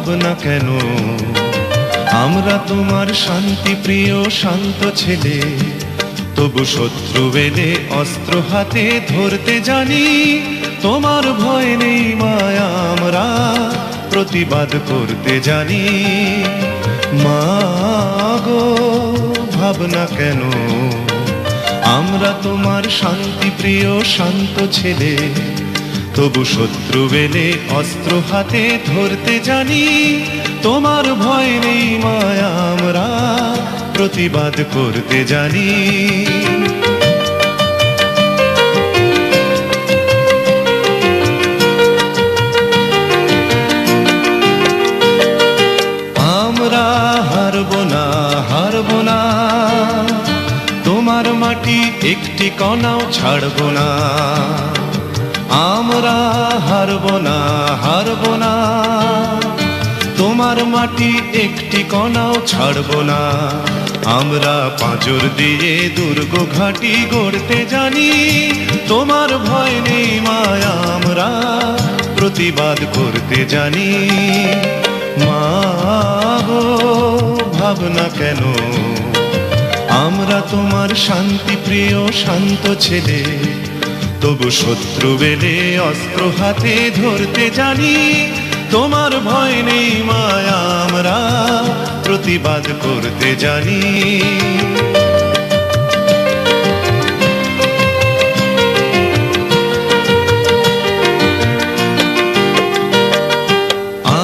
ভাবনা কেন? আমরা তোমার শান্তি প্রিয় শান্ত ছেলে, তবু শত্রু এলে অস্ত্র হাতে ধরতে জানি। তোমার ভয় নেই মায়া, আমরা প্রতিবাদ করতে জানি। মা গো ভাবনা কেন? আমরা তোমার শান্তি প্রিয় শান্ত ছেলে, তবু শত্রু এলে অস্ত্র হাতে ধরতে জানি। তোমার ভয় নেই মায়া, আমরা প্রতিবাদ করতে জানি। আমরা হারব না, হারব না, তোমার মাটি একটি কণাও ছাড়ব না। আমরা হারব না, হারব না, তোমার মাটি একটি কণাও ছাড়ব না। আমরা পাঁজর দিয়ে দুর্গ ঘাঁটি গড়তে জানি। তোমার ভয় নেই মায়া, আমরা প্রতিবাদ করতে জানি। মা গো ভাবনা কেন? আমরা তোমার শান্তি প্রিয় শান্ত ছেলে, তবু শত্রু এলে অস্ত্র হাতে ধরতে জানি। তোমার ভয় নেই মায়া, আমরা প্রতিবাদ করতে জানি।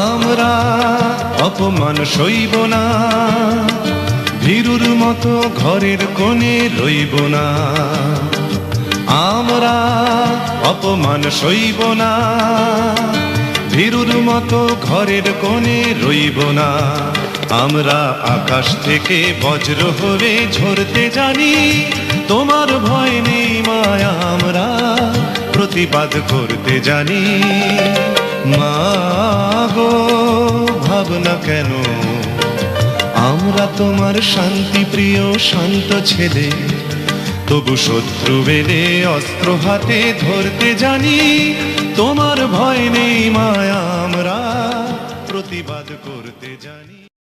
আমরা অপমান সইব না, ভীরুর মতো ঘরের কোণে রইব না। আমরা অপমান সইব না, ভীরুর মতো ঘরের কোণে রইব না। আমরা আকাশ থেকে বজ্র হয়ে ঝরতে জানি। তোমার ভয় নেই মায়া, আমরা প্রতিবাদ করতে জানি। মা গো ভাবনা কেন? আমরা তোমার শান্তি প্রিয় শান্ত ছেলে, তবু শত্রু এলে অস্ত্র হাতে ধরতে জানি। তোমার ভয় নেই মায়া, আমরা প্রতিবাদ করতে জানি।